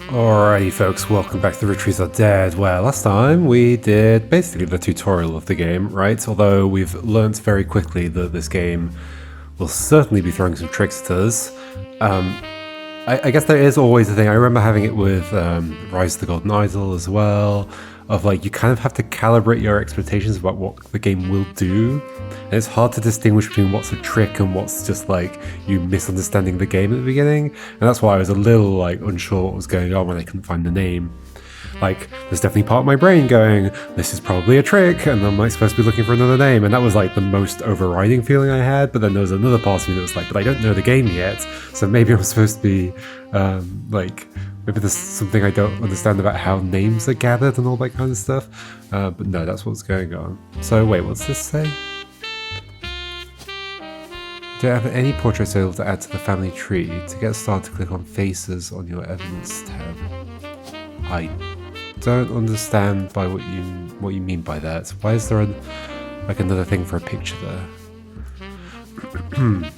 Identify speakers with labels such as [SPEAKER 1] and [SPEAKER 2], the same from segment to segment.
[SPEAKER 1] Alrighty folks, welcome back to the Roottrees Are Dead, where last time we did basically the tutorial of the game, right? Although we've learnt very quickly that this game will certainly be throwing some tricks at us. I guess there is always a thing, I remember having it with Rise of the Golden Idol as well, of like you kind of have to calibrate your expectations about what the game will do. And it's hard to distinguish between what's a trick and what's just like you misunderstanding the game at the beginning. And that's why I was a little like unsure what was going on when I couldn't find the name. Like, there's definitely part of my brain going, this is probably a trick, and I'm like supposed to be looking for another name, and that was like the most overriding feeling I had. But then there was another part of me that was like, but I don't know the game yet, so maybe I'm supposed to be like, maybe there's something I don't understand about how names are gathered and all that kind of stuff. But no, that's what's going on. So wait, what's this say? Do you have any portraits available to add to the family tree? To get started, click on Faces on your Evidence tab. I don't understand by what you mean by that. Why is there like another thing for a picture there? And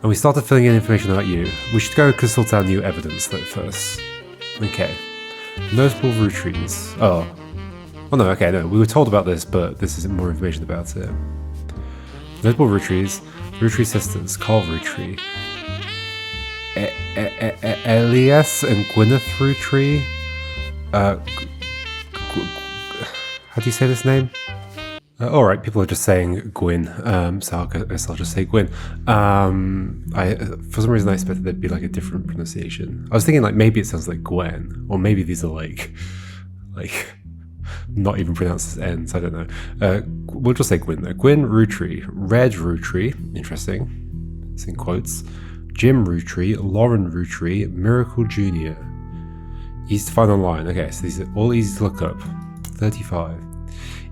[SPEAKER 1] we started filling in information about you. We should go consult our new evidence though first. Okay. Notable Roottrees. Oh. Oh no, okay, no. We were told about this, but this isn't more information about it. Notable Roottrees. Roottree sisters. Carl Roottree. Elias and Gwyneth Roottree. How do you say this name? Alright, people are just saying Gwyn, so I guess I'll just say Gwyn. For some reason I expected there'd be like a different pronunciation. I was thinking like maybe it sounds like Gwen, or maybe these are like not even pronounced as N's, I don't know. We'll just say Gwyn though. Gwyn Roottree, Red Roottree, interesting, it's in quotes. Jim Roottree, Lauren Roottree, Miracle Jr. Easy to find online. Okay, so these are all easy to look up. 35.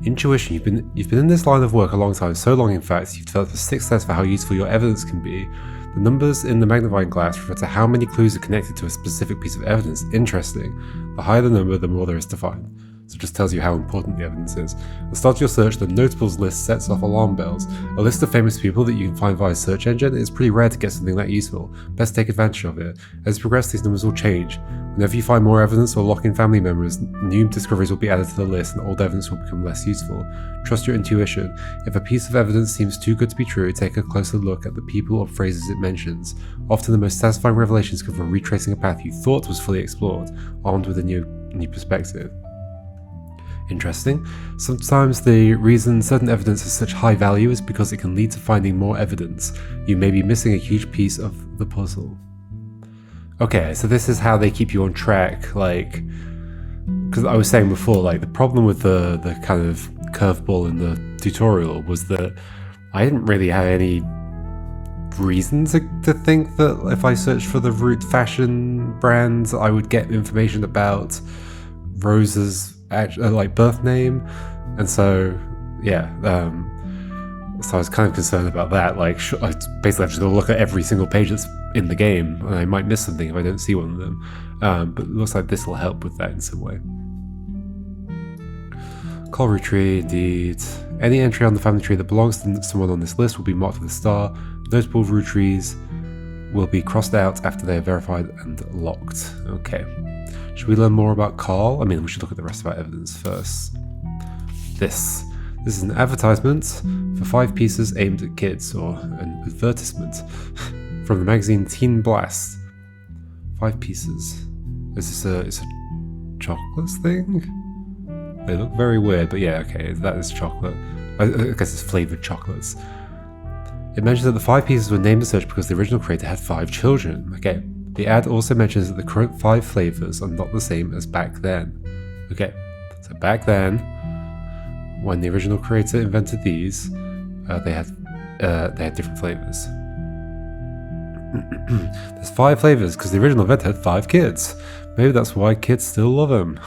[SPEAKER 1] Intuition. You've been in this line of work a long time, so long in fact, you've developed a sixth sense for how useful your evidence can be. The numbers in the magnifying glass refer to how many clues are connected to a specific piece of evidence. Interesting. The higher the number, the more there is to find. So it just tells you how important the evidence is. At the start of your search, the notables list sets off alarm bells. A list of famous people that you can find via search engine. It's pretty rare to get something that useful. Best take advantage of it. As you progress, these numbers will change. Whenever you find more evidence or lock in family members, new discoveries will be added to the list and old evidence will become less useful. Trust your intuition. If a piece of evidence seems too good to be true, take a closer look at the people or phrases it mentions. Often the most satisfying revelations come from retracing a path you thought was fully explored, armed with a new perspective. Interesting. Sometimes the reason certain evidence has such high value is because it can lead to finding more evidence. You may be missing a huge piece of the puzzle. Okay, so this is how they keep you on track, like, because I was saying before, like, the problem with the kind of curveball in the tutorial was that I didn't really have any reason to think that if I searched for the Root fashion brands, I would get information about Rose's like birth name, and so yeah, so I was kind of concerned about that. Like, I basically have to look at every single page that's in the game, and I might miss something if I don't see one of them. But it looks like this will help with that in some way. Call Roottree, indeed. Any entry on the family tree that belongs to someone on this list will be marked with a star. Notable Roottrees will be crossed out after they are verified and locked. Okay. Should we learn more about Carl? I mean, we should look at the rest of our evidence first. This is an advertisement for 5 pieces aimed at kids, or an advertisement from the magazine Teen Blast. 5 pieces. Is this a chocolate thing? They look very weird, but yeah, okay, that is chocolate. I guess it's flavored chocolates. It mentions that the 5 pieces were named as such because the original creator had 5 children. Okay. The ad also mentions that the current 5 flavors are not the same as back then. Okay, so back then, when the original creator invented these, they had different flavors. There's 5 flavors because the original inventor had 5 kids. Maybe that's why kids still love them.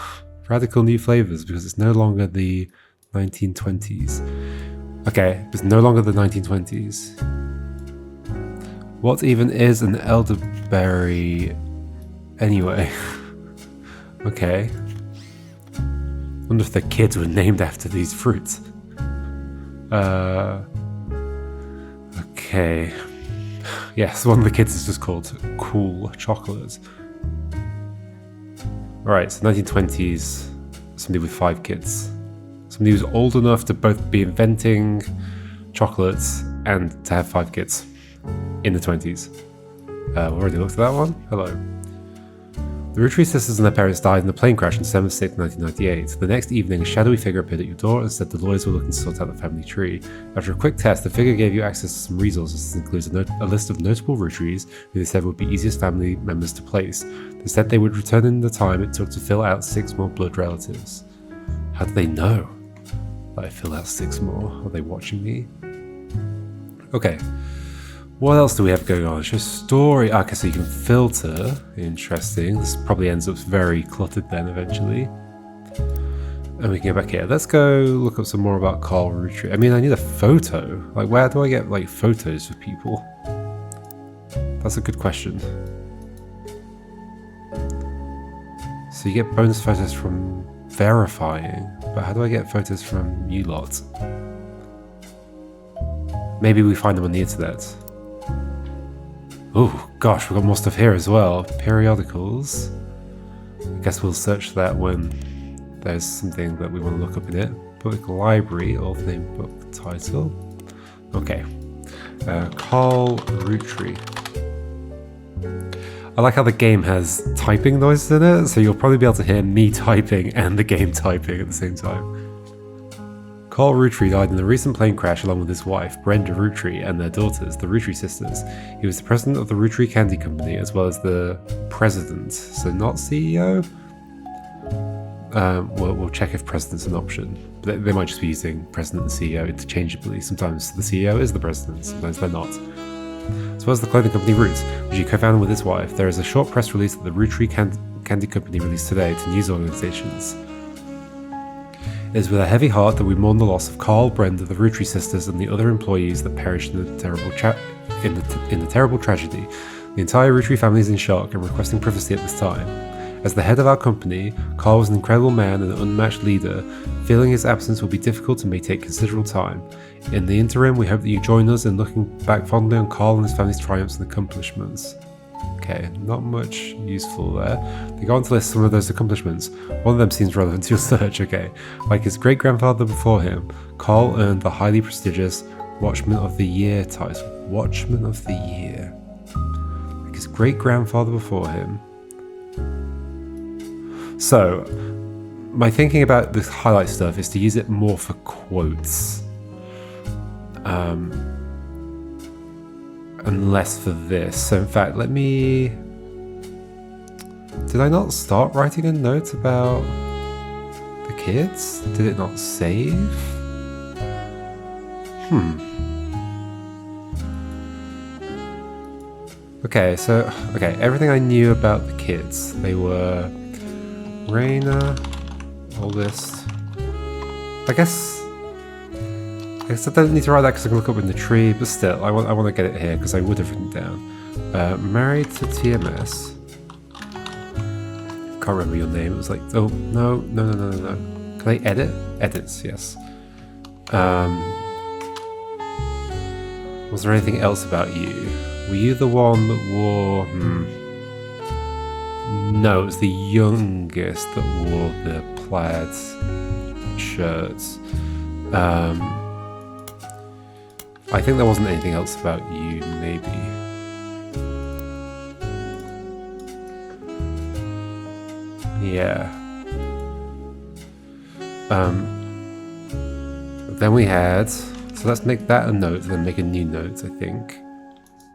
[SPEAKER 1] Radical new flavors because it's no longer the 1920s. Okay, it's no longer the 1920s. What even is an elderberry anyway? Okay. Wonder if the kids were named after these fruits. Okay. Yes, one of the kids is just called Cool Chocolate. Alright, so 1920s, somebody with 5 kids. Somebody who's old enough to both be inventing chocolates and to have 5 kids in the 20s. We already looked at that one. Hello. The Roottrees sisters and their parents died in a plane crash on December 6, 1998. The next evening, a shadowy figure appeared at your door and said the lawyers were looking to sort out the family tree. After a quick test, the figure gave you access to some resources. This includes a list of notable Rootrees who they said would be easiest family members to place. They said they would return in the time it took to fill out 6 more blood relatives. How do they know that I fill out 6 more? Are they watching me? Okay. What else do we have going on? Show story. Okay, so you can filter. Interesting. This probably ends up very cluttered then eventually. And we can go back here. Let's go look up some more about Carl Roottree. I mean, I need a photo. Like, where do I get, like, photos of people? That's a good question. So you get bonus photos from verifying. But how do I get photos from you lot? Maybe we find them on the internet. Oh gosh, we've got more stuff here as well. Periodicals. I guess we'll search that when there's something that we want to look up in it. Public library, author name, book title. Okay. Carl Roottree. I like how the game has typing noises in it, so you'll probably be able to hear me typing and the game typing at the same time. Carl Roottree died in a recent plane crash along with his wife, Brenda Roottree, and their daughters, the Roottree sisters. He was the president of the Roottree Candy Company, as well as the president, so not CEO? We'll check if president's an option. They might just be using president and CEO interchangeably. Sometimes the CEO is the president, sometimes they're not. As well as the clothing company Roots, which he co-founded with his wife, there is a short press release that the Roottree Candy Company released today to news organizations. It is with a heavy heart that we mourn the loss of Carl, Brenda, the Roottree sisters, and the other employees that perished in the terrible tragedy. The entire Roottree family is in shock and requesting privacy at this time. As the head of our company, Carl was an incredible man and an unmatched leader. Feeling his absence will be difficult and may take considerable time. In the interim, we hope that you join us in looking back fondly on Carl and his family's triumphs and accomplishments. Okay, not much useful there. They go on to list some of those accomplishments. One of them seems relevant to your search, okay. Like his great-grandfather before him, Carl earned the highly prestigious Watchman of the Year title. Watchman of the Year. Like his great-grandfather before him. So, my thinking about this highlight stuff is to use it more for quotes. And less for this. So in fact, let me... Did I not start writing a note about the kids? Did it not save? Okay, so... Okay, everything I knew about the kids. They were... Raina, oldest... I guess I don't need to write that because I can look up in the tree, but still, I want to get it here because I would have written down. Married to TMS. Can't remember your name. It was like, oh, no. Can I edit? Edits, yes. Was there anything else about you? Were you the one that wore... No, it was the youngest that wore the plaid shirts. I think there wasn't anything else about you, maybe. Yeah. Then we had... So let's make that a note, then make a new note, I think.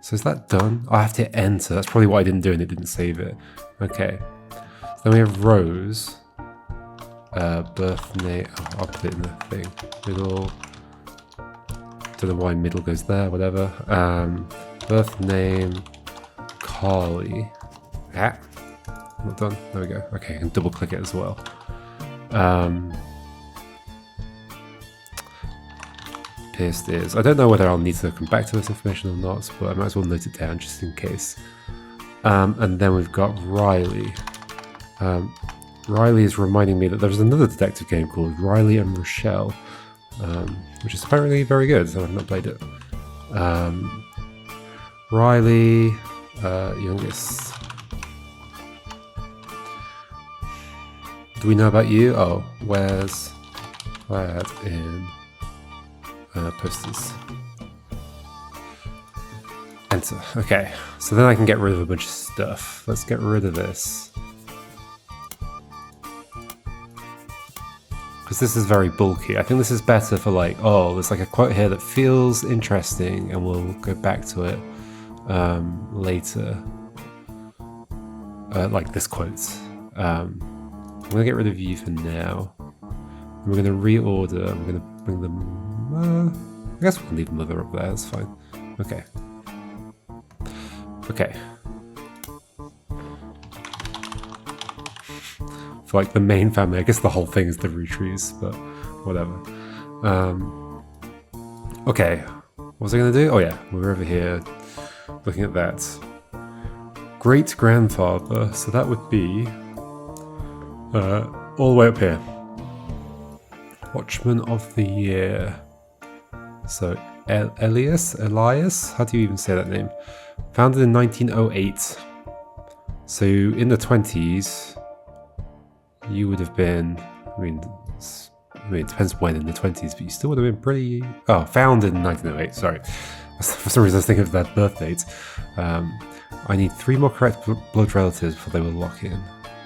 [SPEAKER 1] So is that done? Oh, I have to enter. That's probably what I didn't do and it didn't save it. Okay. Then we have Rose. Birth name... Oh, I'll put it in the thing. Middle... Don't know why middle goes there, whatever. Birth name... Carly. Ah. Not done. There we go. Okay, I can double click it as well. Pierced ears. I don't know whether I'll need to come back to this information or not, but I might as well note it down just in case. And then we've got Riley. Riley is reminding me that there's another detective game called Riley and Rochelle, which is apparently very good, so I've not played it. Riley, youngest. Do we know about you? Oh, where's that in posters? Enter. Okay, so then I can get rid of a bunch of stuff. Let's get rid of this. Because this is very bulky. I think this is better for like, oh, there's like a quote here that feels interesting and we'll go back to it later. Like this quote. I'm going to get rid of you for now. We're going to reorder. I'm going to bring them... I guess we can leave Mother up there, that's fine. Okay. Okay. For like the main family, I guess the whole thing is the Roottrees, but whatever. Okay, what was I going to do? Oh yeah, we were over here looking at that. Great-grandfather, so that would be all the way up here. Watchman of the Year. So Elias, how do you even say that name? Founded in 1908. So in the 20s, you would have been, I mean, it depends when in the 20s, but you still would have been pretty... Oh, founded in 1908, sorry. For some reason I was thinking of that birth date. I need 3 more correct blood relatives before they will lock in.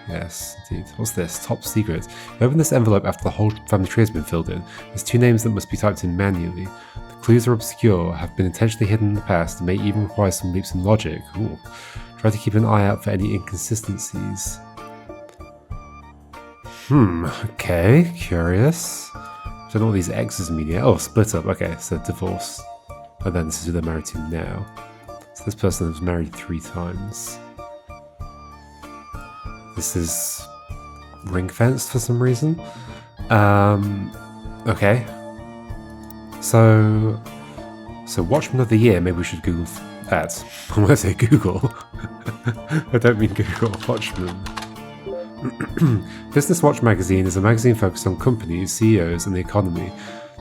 [SPEAKER 1] Yes, indeed. What's this? Top secret. Open this envelope after the whole family tree has been filled in. There's 2 names that must be typed in manually. The clues are obscure, have been intentionally hidden in the past, and may even require some leaps in logic. Ooh. Try to keep an eye out for any inconsistencies. Okay, curious. I don't know what these X's mean yet. Oh, split up. Okay, so divorce. And then this is who they're married to now. So this person was married 3 times. This is ring fenced for some reason. Okay. So Watchman of the Year, maybe we should Google that. When I say Google, I don't mean Google, Watchman. Business Watch magazine is a magazine focused on companies, CEOs, and the economy.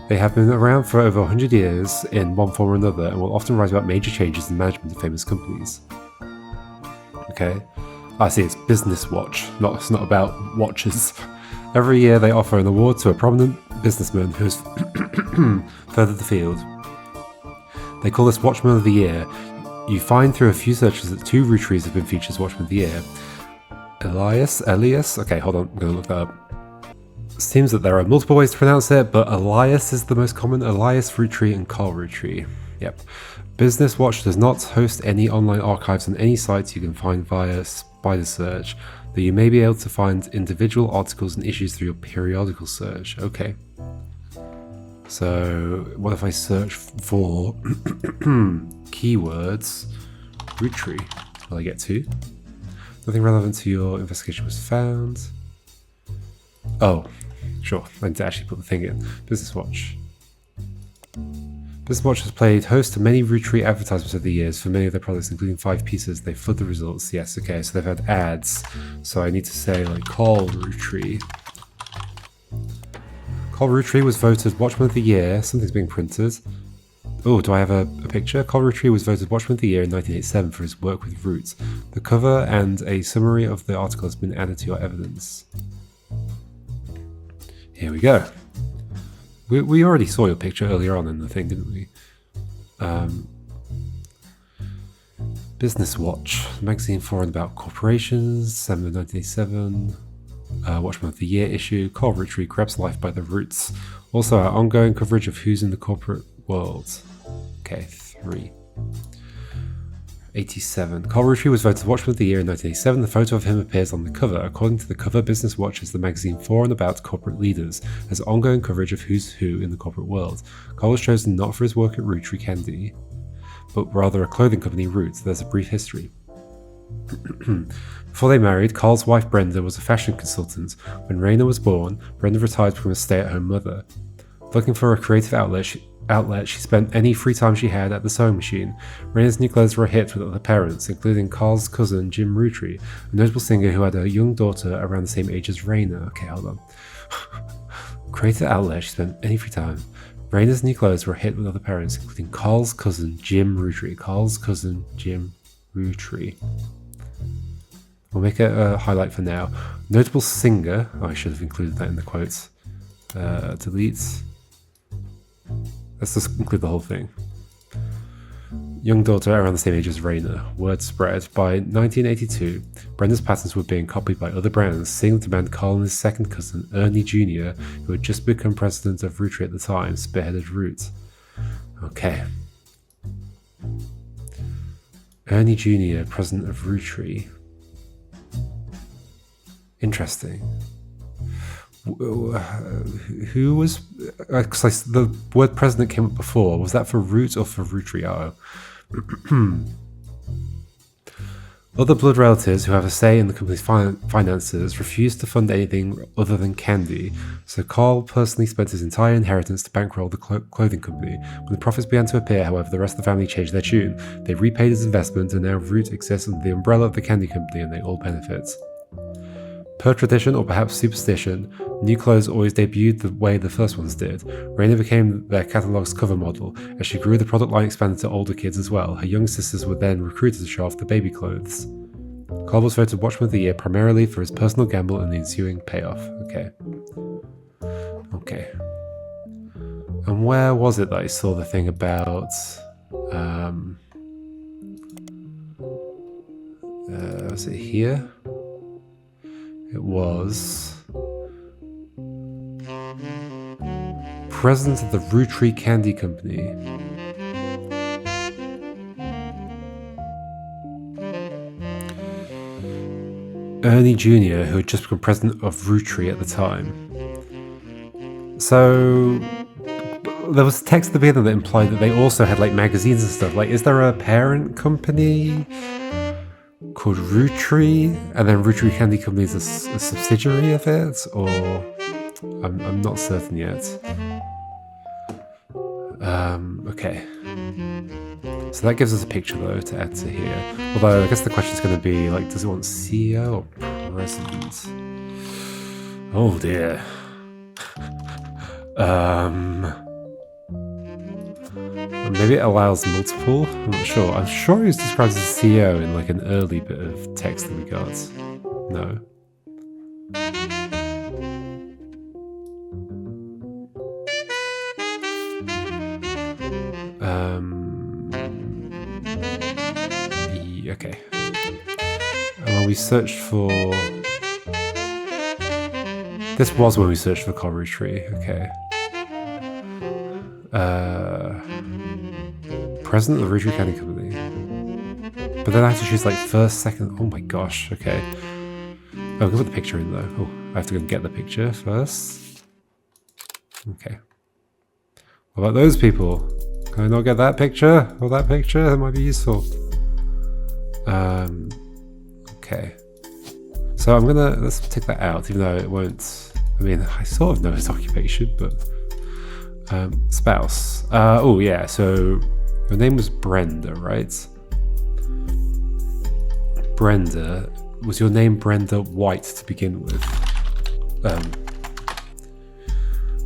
[SPEAKER 1] They have been around for over 100 years in one form or another and will often write about major changes in management of famous companies. Okay. I see, it's Business Watch. It's not about watches. Every year they offer an award to a prominent businessman who has furthered the field. They call this Watchman of the Year. You find through a few searches that 2 Roottrees have been featured as Watchman of the Year. Elias? Okay, hold on, I'm going to look that up. Seems that there are multiple ways to pronounce it, but Elias is the most common. Elias Roottree and Carl Roottree. Yep. Business Watch does not host any online archives on any sites you can find via spider search, though you may be able to find individual articles and issues through your periodical search. Okay. So, what if I search for keywords? Roottree. Will I get 2? Nothing relevant to your investigation was found. Oh, sure. I need to actually put the thing in. Business Watch. Business Watch has played host to many Roottree advertisements over the years for many of their products, including 5 pieces. They flood the results. Yes, okay, so they've had ads. So I need to say, like, Carl Roottree. Carl Roottree was voted Watchman of the Year. Something's being printed. Oh, do I have a picture? Carl Roottree was voted Watchman of the Year in 1987 for his work with roots. The cover and a summary of the article has been added to your evidence. Here we go. We already saw your picture earlier on in the thing, didn't we? Business Watch, magazine for and about corporations, December 1987. Watchman of the Year issue. Carl Roottree grabs life by the roots. Also, our ongoing coverage of who's in the corporate world. Okay, 3. 87. Carl Roottree was voted Watchman of the Year in 1987. The photo of him appears on the cover. According to the cover, Business Watch is the magazine for and about corporate leaders, has ongoing coverage of who's who in the corporate world. Carl was chosen not for his work at Roottree Candy, but rather a clothing company, Roots. There's a brief history. Before they married, Carl's wife Brenda was a fashion consultant. When Raina was born, Brenda retired to become a stay-at-home mother. Looking for a creative outlet, she spent any free time she had at the sewing machine. Raina's new clothes were a hit with other parents, including Carl's cousin Jim Roottree, a notable singer who had a young daughter around the same age as Raina. Okay, hold on. Creative outlet, she spent any free time. Raina's new clothes were a hit with other parents, including Carl's cousin Jim Roottree. Carl's cousin Jim Roottree. We'll make it a highlight for now. Notable singer. Oh, I should have included that in the quotes. Delete. Let's just include the whole thing. Young daughter around the same age as Raina. Word spread. By 1982, Brenda's patterns were being copied by other brands, seeing the demand Carl and his second cousin, Ernie Jr., who had just become president of Roottree at the time, spearheaded Root. Okay. Ernie Jr., president of Roottree. Interesting. Who was... Cause the word president came up before. Was that for Root or for Roottree? Oh. Other blood relatives who have a say in the company's finances refused to fund anything other than candy, so Carl personally spent his entire inheritance to bankroll the clothing company. When the profits began to appear, however, the rest of the family changed their tune. They repaid his investment, and now Root exists under the umbrella of the candy company, and they all benefit. Per tradition, or perhaps superstition, new clothes always debuted the way the first ones did. Raina became their catalogue's cover model. As she grew, the product line expanded to older kids as well. Her young sisters were then recruited to show off the baby clothes. Carl was voted Watchman of the Year primarily for his personal gamble and the ensuing payoff. Okay. And where was it that I saw the thing about... was it here? It was president of the Roottree Candy Company. Ernie Jr., who had just become president of Roottree at the time. So there was text at the beginning that implied that they also had like magazines and stuff. Like, is there a parent company called Roottree, and then Roottree Candy Company is a subsidiary of it, or I'm not certain yet. Okay. So that gives us a picture though to add to here. Although I guess the question is going to be like, does it want CEO or president? Oh dear. Maybe it allows multiple. I'm not sure. I'm sure he was described as a CEO in like an early bit of text that we got. No. Okay. And when we searched for... This was when we searched for Roottree. Okay. President of the Roottree Candy Company. But then I have to choose like first, second... Oh my gosh, okay. Oh, I'll put the picture in though. Oh, I have to go and get the picture first. Okay. What about those people? Can I not get that picture? Or that picture? That might be useful. Okay. So I'm gonna... Let's take that out, even though it won't... I mean, I sort of know his occupation, but... spouse. Oh yeah, so... Your name was Brenda, right? Brenda. Was your name Brenda White to begin with?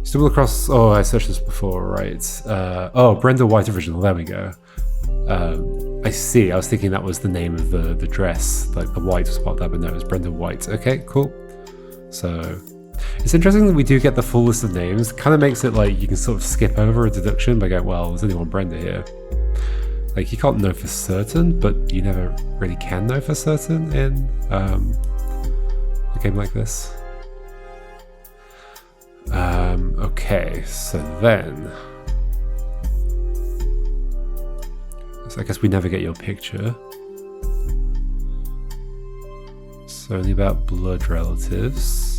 [SPEAKER 1] Stumble across... Oh, I searched this before, right? Oh, Brenda White original. There we go. I see. I was thinking that was the name of the dress. Like the white was part of that, but no, it was Brenda White. Okay, cool. So... It's interesting that we do get the full list of names. Kind of makes it like you can sort of skip over a deduction by going, well, there's only one Brenda here. Like, you can't know for certain, but you never really can know for certain in a game like this. Okay, so then... So I guess we never get your picture. So only about blood relatives.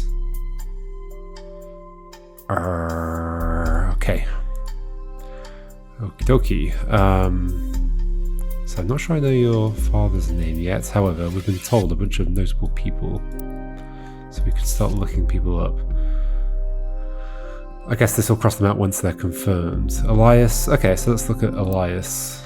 [SPEAKER 1] Okay. Okie dokie. So I'm not sure I know your father's name yet. However, we've been told a bunch of notable people. So we could start looking people up. I guess this will cross them out once they're confirmed. Elias. Okay, so let's look at Elias.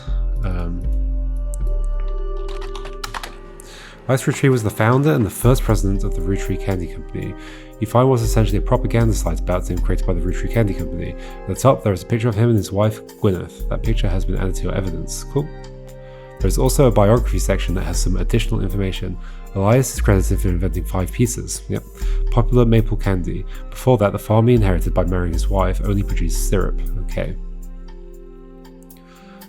[SPEAKER 1] Elias Roottree was the founder and the first president of the Roottree Candy Company. You find was essentially a propaganda slide about him created by the Roottree Candy Company. At the top, there is a picture of him and his wife, Gwyneth. That picture has been added to your evidence. Cool. There's also a biography section that has some additional information. Elias is credited for inventing 5 pieces. Yep. Popular maple candy. Before that, the farm he inherited by marrying his wife only produced syrup. Okay.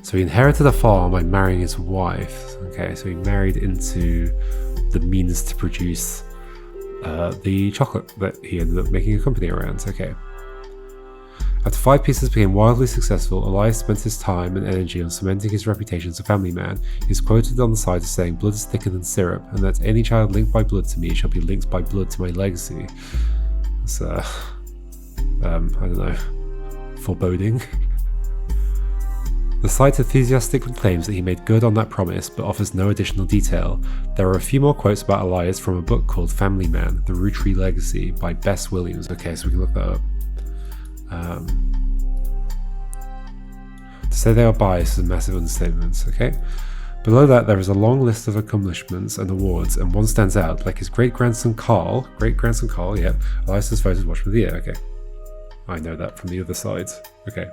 [SPEAKER 1] So he inherited a farm by marrying his wife. Okay, so he married into the means to produce the chocolate that he ended up making a company around. Okay. After 5 pieces became wildly successful, Elias spent his time and energy on cementing his reputation as a family man. He is quoted on the side as saying, "Blood is thicker than syrup, and that any child linked by blood to me shall be linked by blood to my legacy." It's, I don't know, foreboding. The site enthusiastically claims that he made good on that promise, but offers no additional detail. There are a few more quotes about Elias from a book called Family Man, The Roottree Legacy by Bess Williams. Okay, so we can look that up. To say they are biased is a massive understatement, okay? Below that, there is a long list of accomplishments and awards, and one stands out, like his great-grandson Carl, yeah, Elias' voted Watchman of the Year, okay. I know that from the other side, okay.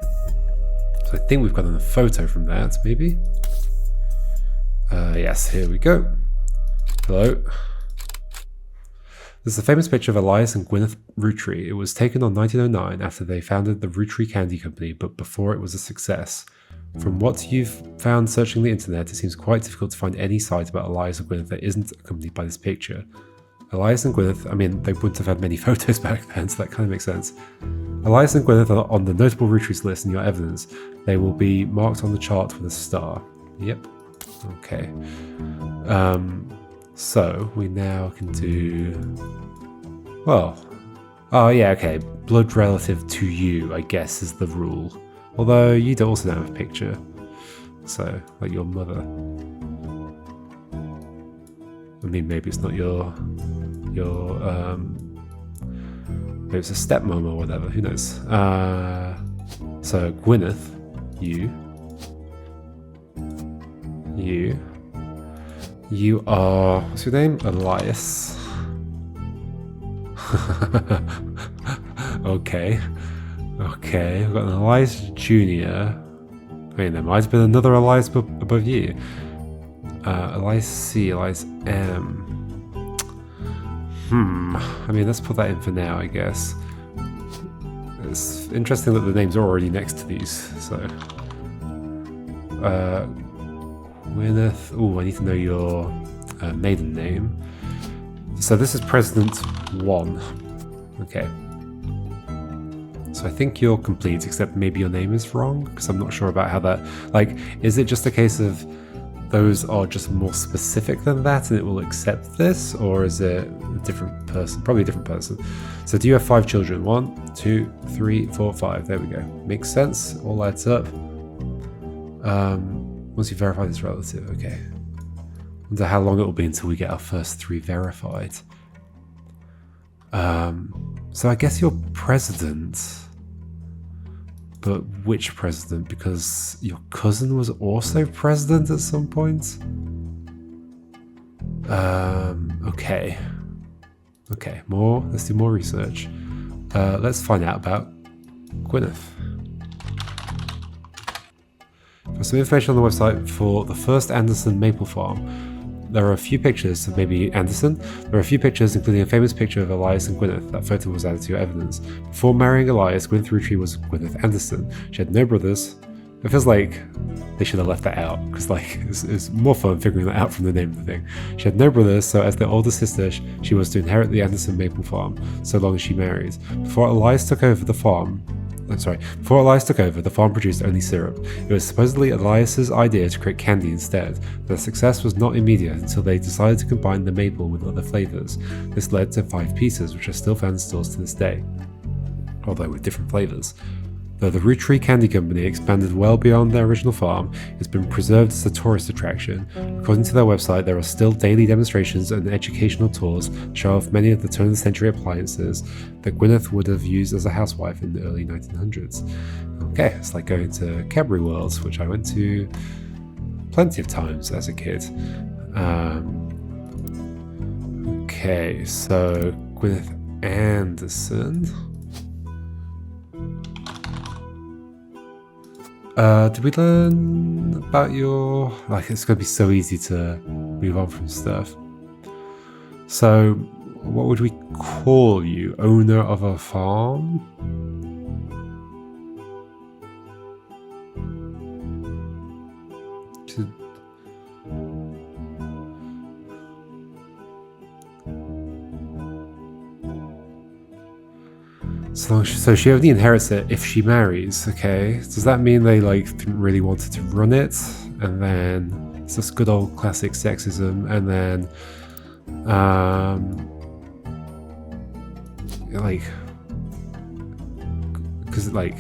[SPEAKER 1] So I think we've got a photo from that, maybe? Yes, here we go. Hello. This is a famous picture of Elias and Gwyneth Roottree. It was taken on 1909 after they founded the Roottree Candy Company, but before it was a success. From what you've found searching the internet, it seems quite difficult to find any site about Elias and Gwyneth that isn't accompanied by this picture. Elias and Gwyneth, I mean, they wouldn't have had many photos back then, so that kind of makes sense. Elias and Gwyneth are on the notable Roottrees list in your evidence. They will be marked on the chart with a star. Yep. Okay. So we now can do, well, oh yeah, okay, blood relative to you, I guess, is the rule. Although you also don't have a picture, so like your mother. I mean, maybe it's not your maybe it's a stepmom or whatever. Who knows? So Gwyneth, you are, what's your name? Elias. Okay, I've got an Elias Jr. Wait, there might have been another Elias above you. Elias C, Elias M. I mean, let's put that in for now, I guess. It's interesting that the names are already next to these, so. Gwyneth. Oh, I need to know your maiden name. So this is President 1. Okay. So I think you're complete, except maybe your name is wrong, because I'm not sure about how that... Like, is it just a case of those are just more specific than that and it will accept this? Or is it a different person? Probably a different person. So do you have 5 children? 1, 2, 3, 4, 5. There we go. Makes sense. All adds up. Once you verify this relative, okay. Wonder how long it will be until we get our first 3 verified. So I guess you're president, but which president? Because your cousin was also president at some point. Okay. Let's do more research. Let's find out about Gwyneth. For some information on the website for the first Anderson maple farm, there are a few pictures of maybe Anderson. There are a few pictures, including a famous picture of Elias and Gwyneth. That photo was added to your evidence. Before marrying Elias, Gwyneth Roottree was Gwyneth Anderson. She had no brothers. It feels like they should have left that out, because like it's more fun figuring that out from the name of the thing. She had no brothers, so as their older sister, she was to inherit the Anderson maple farm, so long as she married. Before Elias took over, the farm produced only syrup. It was supposedly Elias's idea to create candy instead. The success was not immediate until they decided to combine the maple with other flavors. This led to 5 pieces, which are still found in stores to this day, although with different flavors. Though the Roottree Candy Company expanded well beyond their original farm, it's been preserved as a tourist attraction. According to their website, there are still daily demonstrations and educational tours that show off many of the turn-of-the-century appliances that Gwyneth would have used as a housewife in the early 1900s. Okay, it's like going to Cadbury World, which I went to plenty of times as a kid. Okay, so Gwyneth Anderson. Did we learn about your... Like, it's going to be so easy to move on from stuff. So, what would we call you? Owner of a farm? So she only inherits it if she marries, okay? Does that mean they like didn't really want to run it? And then it's just good old classic sexism, and then like, because like,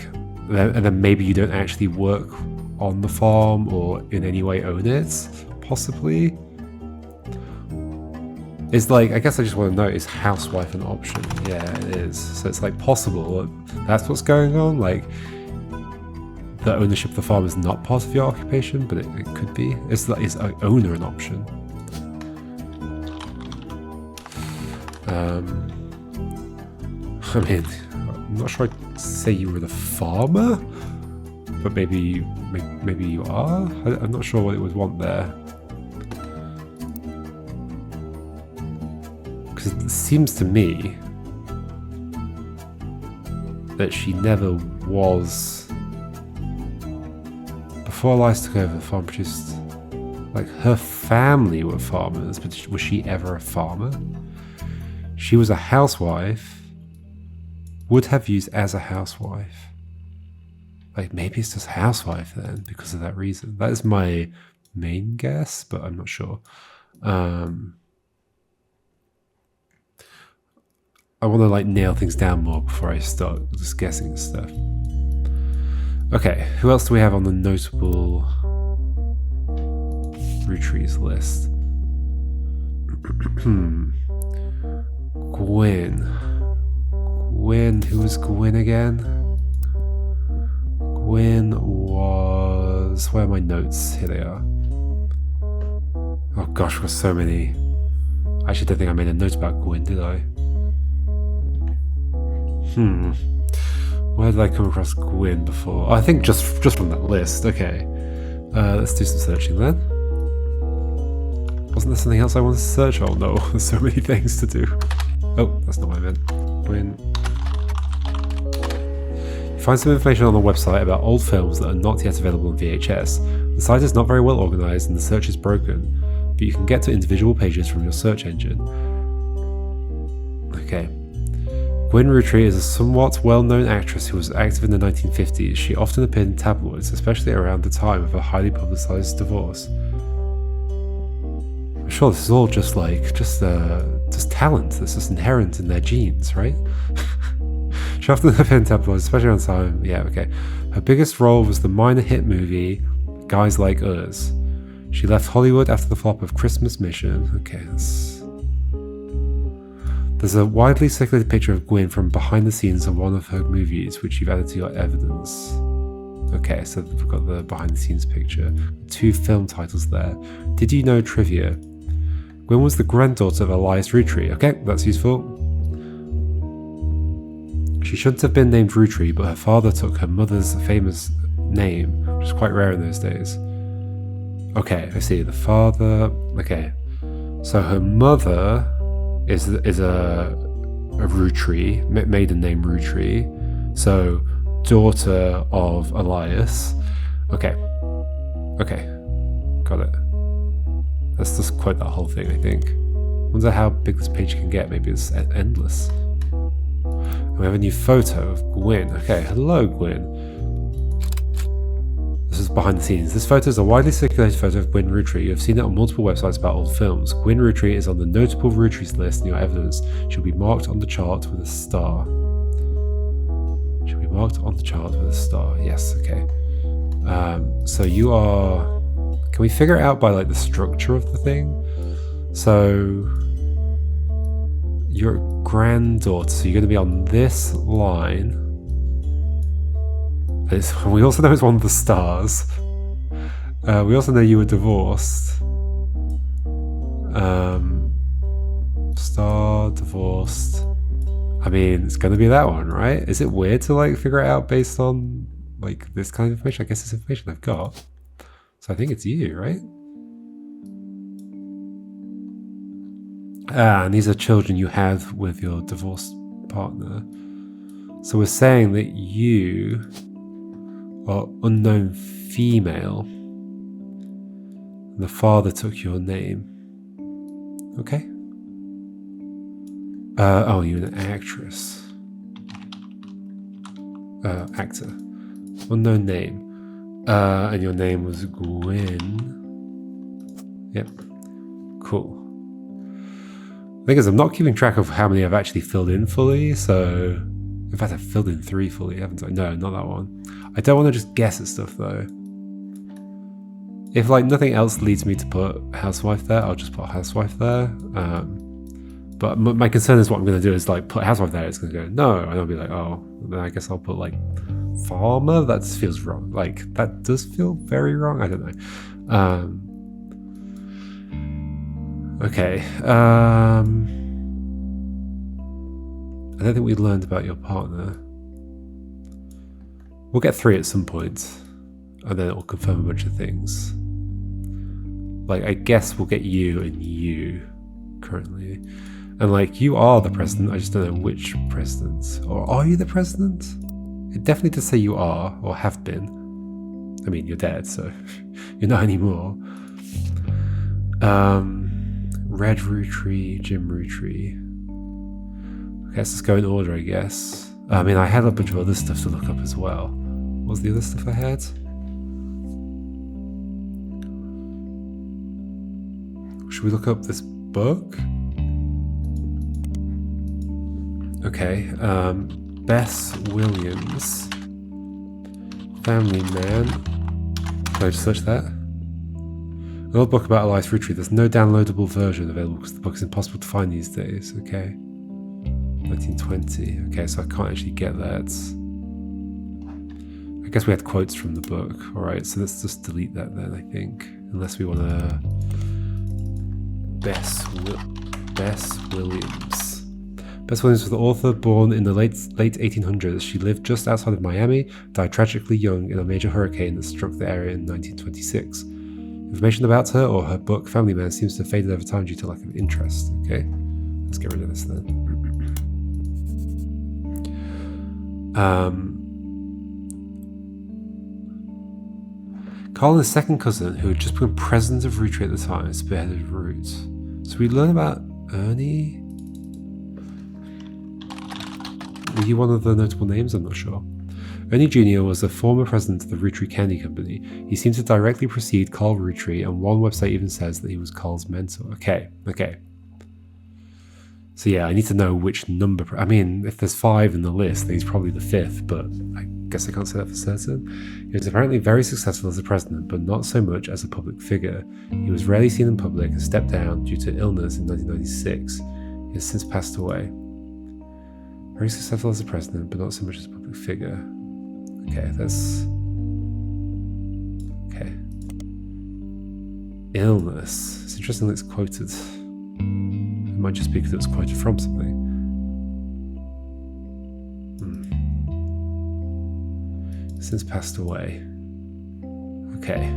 [SPEAKER 1] and then maybe you don't actually work on the farm or in any way own it, possibly. It's like, I guess I just want to know, is housewife an option? Yeah, it is. So it's like possible that's what's going on. Like, the ownership of the farm is not part of your occupation, but it could be. Is owner an option? I mean, I'm not sure I'd say you were the farmer, but maybe you are. I'm not sure what it would want there. Because it seems to me that she never was... Before Elias took over, the farm produced... Like, her family were farmers, but was she ever a farmer? She was a housewife, would have used as a housewife. Like, maybe it's just housewife then, because of that reason. That is my main guess, but I'm not sure. I want to like nail things down more before I start just guessing this stuff. Okay, who else do we have on the notable Roottrees list? Gwyn. Gwyn, who was Gwyn again? Gwyn was... Where are my notes? Here they are. Oh gosh, we've got so many. I actually don't think I made a note about Gwyn, did I? Where did I come across Gwyn before? Oh, I think just from that list. Okay. Let's do some searching then. Wasn't there something else I wanted to search? Oh no, there's so many things to do. Oh, that's not what I meant. Gwyn. You find some information on the website about old films that are not yet available on VHS. The site is not very well organized and the search is broken, but you can get to individual pages from your search engine. Okay. Gwyn Roottree is a somewhat well-known actress who was active in the 1950s. She often appeared in tabloids, especially around the time of her highly publicized divorce. I'm sure this is all just talent that's just inherent in their genes, right? She often appeared in tabloids, especially around the time. Yeah, okay. Her biggest role was the minor hit movie Guys Like Us. She left Hollywood after the flop of Christmas Mission. Okay, There's a widely circulated picture of Gwyn from behind the scenes of one of her movies, which you've added to your evidence. Okay, so we've got the behind the scenes picture. 2 film titles there. Did you know trivia? Gwyn was the granddaughter of Elias Roottree. Okay, that's useful. She shouldn't have been named Roottree, but her father took her mother's famous name, which was quite rare in those days. Okay, I see. The father... Okay. So her mother... is a Roottree, maiden name Roottree, so daughter of Elias. Okay, got it. Let's just quote that whole thing, I think. Wonder how big this page can get. Maybe it's endless. And we have a new photo of Gwyn. Okay, hello Gwyn. This is behind the scenes. This photo is a widely circulated photo of Gwyn Roottree. You have seen it on multiple websites about old films. Gwyn Roottree is on the notable Roottrees list, and your evidence should be marked on the chart with a star. Should be marked on the chart with a star. Yes, okay. So you are... Can we figure it out by like the structure of the thing? So... You're a granddaughter, so you're going to be on this line. We also know it's one of the stars. We also know you were divorced. Star, divorced. I mean, it's going to be that one, right? Is it weird to like figure it out based on like this kind of information. I guess it's information I've got. So I think it's you, right? And these are children you had with your divorced partner. So we're saying that you are unknown female. The father took your name. Okay. Oh, you're an actress. Actor. Unknown name. And your name was Gwyn. Yep. Cool. The thing is, I'm not keeping track of how many I've actually filled in fully, so... In fact, I've filled in 3 fully, haven't I? No, not that one. I don't want to just guess at stuff, though. If, like, nothing else leads me to put housewife there, I'll just put housewife there. But my concern is what I'm going to do is, like, put housewife there, it's going to go, no. And I'll be like, oh, then I guess I'll put, like, farmer? That just feels wrong. Like, that does feel very wrong. I don't know. Okay. I don't think we learned about your partner. We'll get 3 at some point, and then it'll confirm a bunch of things. Like, I guess we'll get you and you currently. And, like, you are the president, I just don't know which president. Or are you the president? It definitely does say you are, or have been. I mean, you're dead, so you're not anymore. Red Roottrie, Jim Roottrie. Okay, let's just go in order, I guess. I mean, I had a bunch of other stuff to look up as well. What was the other stuff I had? Should we look up this book? Okay, Bess Williams. Family Man. Can I just search that? An old book about Elias Roottree. There's no downloadable version available because the book is impossible to find these days. Okay. 1920. Okay, so I can't actually get that. I guess we had quotes from the book. Alright, so let's just delete that then, I think. Unless we want to... Bess Williams. Bess Williams was the author, born in the late 1800s. She lived just outside of Miami, died tragically young in a major hurricane that struck the area in 1926. Information about her or her book, Family Man, seems to have faded over time due to lack of interest. Okay, let's get rid of this then. Carl and his second cousin, who had just become president of Roottree at the time, spearheaded Root. So we learn about Ernie? Were you one of the notable names? I'm not sure. Ernie Jr. was the former president of the Roottree Candy Company. He seemed to directly precede Carl Roottree, and one website even says that he was Carl's mentor. Okay. So yeah, I need to know which number. I mean, if there's 5 in the list, then he's probably the 5th, but I guess I can't say that for certain. He was apparently very successful as a president, but not so much as a public figure. He was rarely seen in public and stepped down due to illness in 1996. He has since passed away. Very successful as a president, but not so much as a public figure. Okay, that's... Okay. Illness. It's interesting that it's quoted. It might just be because it was quoted from something. Since passed away. Okay.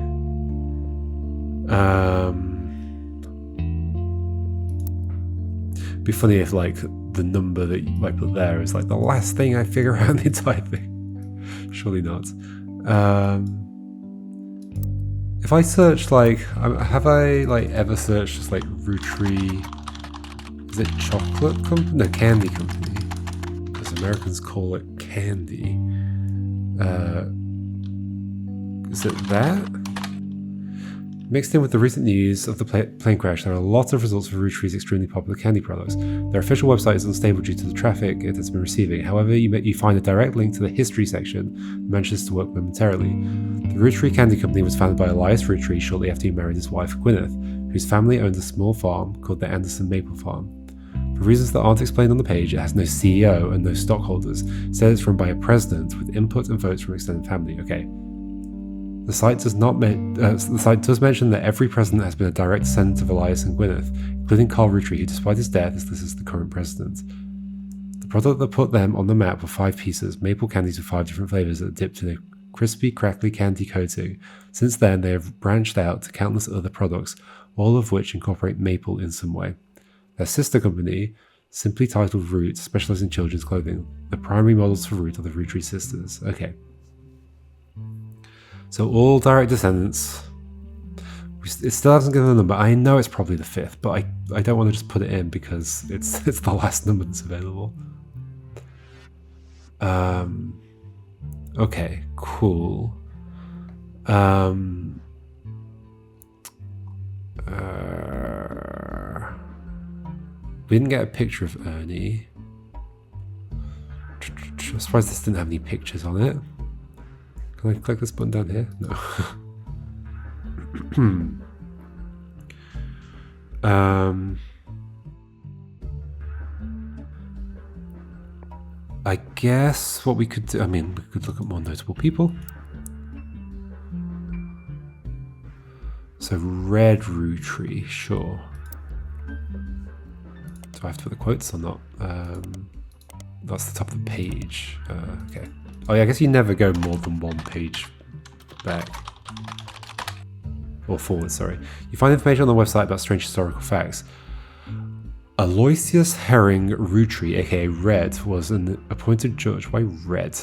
[SPEAKER 1] It'd be funny if, like, the number that you might put there is, like, the last thing I figure out the entire thing. Surely not. If I search, like, have I, like, ever searched just, like, Roottree, is it chocolate company? No, candy company. Because Americans call it candy. Is it that? Mixed in with the recent news of the plane crash, there are lots of results for Rootree's extremely popular candy products. Their official website is unstable due to the traffic it has been receiving. However, you find a direct link to the history section that manages to work momentarily. The Roottree Candy Company was founded by Elias Roottree shortly after he married his wife Gwyneth, whose family owned a small farm called the Anderson Maple Farm. For reasons that aren't explained on the page, it has no CEO and no stockholders. It says it's run by a president with input and votes from extended family. Okay. The site does mention that every president has been a direct descendant of Elias and Gwyneth, including Carl Roottree, who despite his death is listed as the current president. The product that put them on the map were 5 pieces, maple candies with 5 different flavors that dipped in a crispy, crackly candy coating. Since then, they have branched out to countless other products, all of which incorporate maple in some way. Their sister company, simply titled Root, specializes in children's clothing. The primary models for Root are the Roottree sisters. Okay. So all direct descendants. It still hasn't given a number. I know it's probably the 5th, but I don't want to just put it in because it's the last number that's available. Okay, cool. We didn't get a picture of Ernie. I'm surprised this didn't have any pictures on it. Can I click this button down here? No. I guess what we could do, we could look at more notable people. So Red Roottree, sure. Do I have to put the quotes or not? That's the top of the page. Okay. Oh yeah, I guess you never go more than one page back. Or forward, sorry. You find information on the website about strange historical facts. Elias Herring Roottree, aka Red, was an appointed judge. Why Red?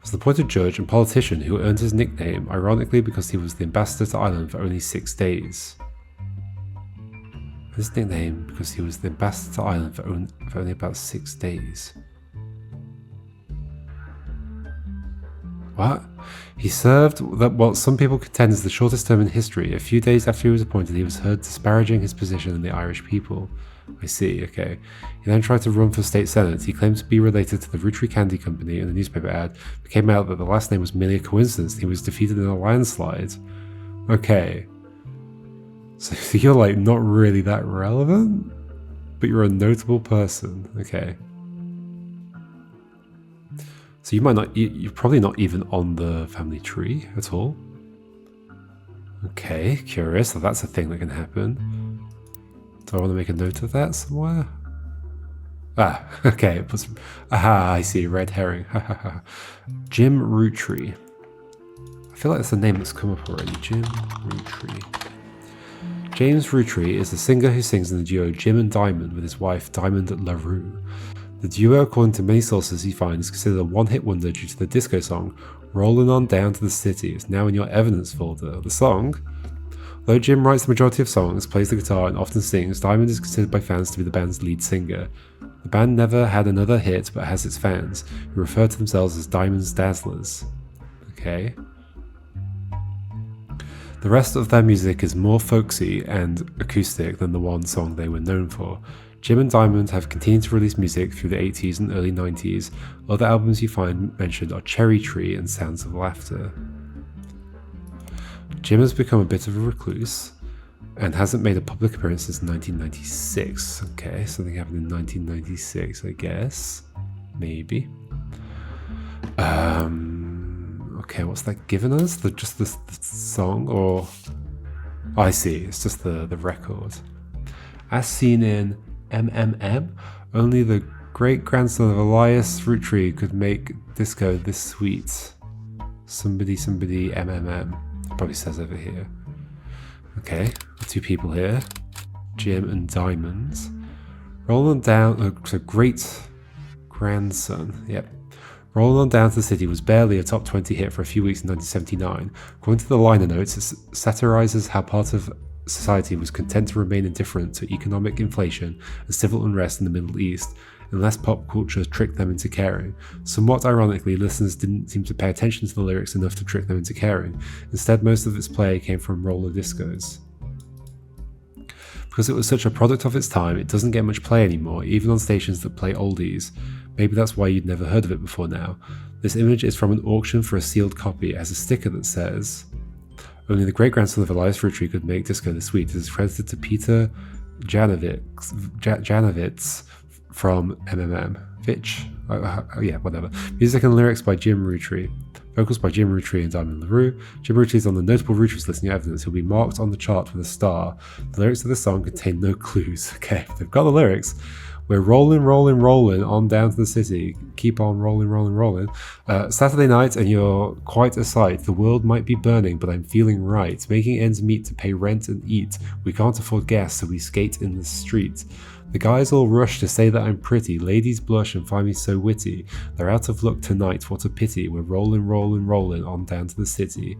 [SPEAKER 1] Was an appointed judge and politician who earned his nickname, ironically, because he was the ambassador to Ireland for only 6 days. His nickname because he was the ambassador to Ireland for only about 6 days. What? He served what some people contend is the shortest term in history. A few days after he was appointed, he was heard disparaging his position and the Irish people. I see, okay. He then tried to run for state senate. He claimed to be related to the Roottree Candy Company in a newspaper ad. It came out that the last name was merely a coincidence. He was defeated in a landslide. Okay. So you're like not really that relevant? But you're a notable person. Okay. So you might not, you're probably not even on the family tree at all. Okay, curious. So that's a thing that can happen. Do I want to make a note of that somewhere? Ah, okay. It was, aha, I see. Red herring. Jim Roottree. I feel like that's a name that's come up already. Jim Roottree. James Roottree is the singer who sings in the duo Jim and Diamond with his wife Diamond LaRue. The duo, according to many sources he finds, is considered a one-hit wonder due to the disco song Rollin' On Down to the City. It's now in your evidence folder. The song, though Jim writes the majority of songs, plays the guitar and often sings, Diamond is considered by fans to be the band's lead singer. The band never had another hit but has its fans, who refer to themselves as Diamond's Dazzlers. Okay. The rest of their music is more folksy and acoustic than the one song they were known for. Jim and Diamond have continued to release music through the 80s and early 90s. Other albums you find mentioned are Cherry Tree and Sounds of Laughter. Jim has become a bit of a recluse and hasn't made a public appearance since 1996. Okay, something happened in 1996, I guess. Maybe. Okay, what's that given us? Just the song, or... Oh, I see, it's just the record. As seen in MMM, only the great-grandson of Elias Roottree could make disco this sweet. Somebody MMM. It probably says over here. Okay, 2 people here. Jim and Diamond. Rolling down, so great-grandson, yep. Rolling On Down to the City was barely a top 20 hit for a few weeks in 1979. According to the liner notes, it satirizes how part of society was content to remain indifferent to economic inflation and civil unrest in the Middle East, unless pop culture tricked them into caring. Somewhat ironically, listeners didn't seem to pay attention to the lyrics enough to trick them into caring. Instead, most of its play came from roller discos. Because it was such a product of its time, it doesn't get much play anymore, even on stations that play oldies. Maybe that's why you'd never heard of it before now. This image is from an auction for a sealed copy. It has a sticker that says, only the great-grandson of Elias Roottree could make disco this sweet. It is credited to Peter Janovitz from MMM. Vitch? Yeah, whatever. Music and lyrics by Jim Roottree. Vocals by Jim Roottree and Diamond LaRue. Jim Roottree is on the notable Rootrees list in your evidence. He'll be marked on the chart with a star. The lyrics of the song contain no clues. Okay, they've got the lyrics. We're rolling, rolling, rolling on down to the city. Keep on rolling, rolling, rolling. Saturday night and you're quite a sight. The world might be burning, but I'm feeling right. Making ends meet to pay rent and eat. We can't afford gas, so we skate in the street. The guys all rush to say that I'm pretty. Ladies blush and find me so witty. They're out of luck tonight, what a pity. We're rolling, rolling, rolling on down to the city.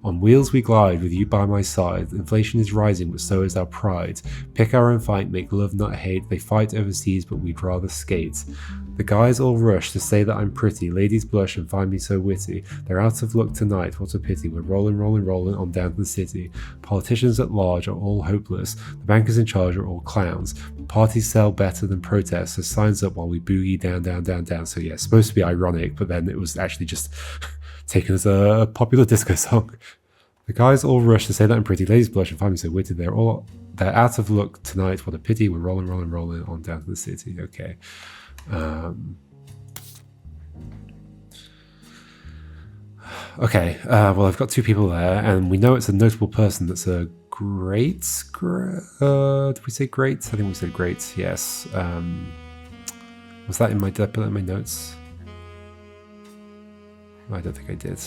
[SPEAKER 1] On wheels we glide, with you by my side. Inflation is rising, but so is our pride. Pick our own fight, make love not hate. They fight overseas, but we'd rather skate. The guys all rush to say that I'm pretty. Ladies blush and find me so witty. They're out of luck tonight, what a pity. We're rolling, rolling, rolling on down to the city. Politicians at large are all hopeless. The bankers in charge are all clowns. Parties sell better than protests, so signs up while we boogie down, down, down, down. So yeah, it's supposed to be ironic, but then it was actually just taken as a popular disco song. The guys all rush to say that I'm pretty. Ladies blush and find me so witty. They're out of luck tonight. What a pity. We're rolling, rolling, rolling on down to the city. Okay. Okay. Well, I've got two people there, and we know it's a notable person that's a great. Did we say great? I think we said great. Yes. Was that in my? Did I put that in my notes? I don't think I did.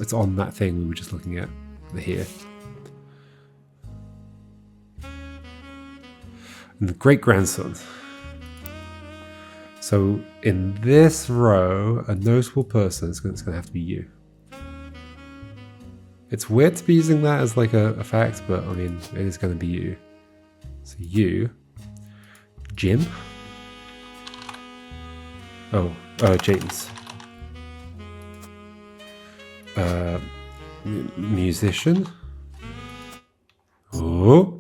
[SPEAKER 1] It's on that thing we were just looking at here. And the great-grandson. So in this row, a notable person is going to have to be you. It's weird to be using that as like a fact, but I mean, it is going to be you. So you, Jim. James. Musician. Oh,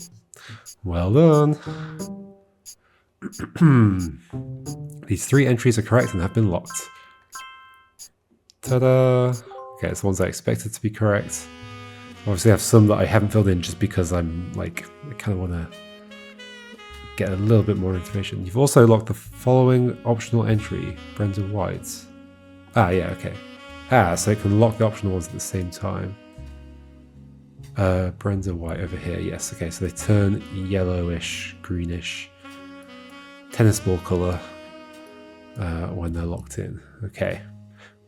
[SPEAKER 1] well done. These three entries are correct and have been locked. Ta-da! Okay, it's the ones I expected to be correct. Obviously I have some that I haven't filled in just because I'm like, I kind of want to get a little bit more information. You've also locked the following optional entry, Brenda White. Ah, yeah, okay. So it can lock the optional ones at the same time. Brenda White over here, yes, okay, so they turn yellowish, greenish, tennis ball colour when they're locked in. Okay,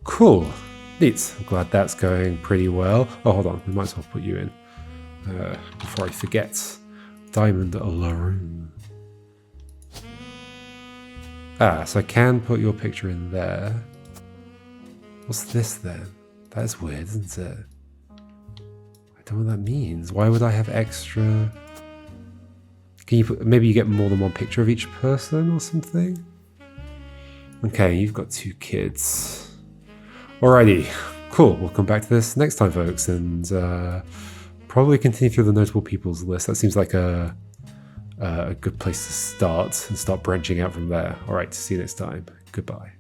[SPEAKER 1] cool, neat. I'm glad that's going pretty well. Oh, hold on, we might as well put you in before I forget. Diamond Laroon. So I can put your picture in there. What's this then? That's weird, isn't it? I don't know what that means. Why would I have extra? Can you put, maybe you get more than one picture of each person or something? Okay, you've got two kids. Alrighty, cool. We'll come back to this next time, folks, and probably continue through the notable people's list. That seems like a good place to start and start branching out from there. Alright, see you next time. Goodbye.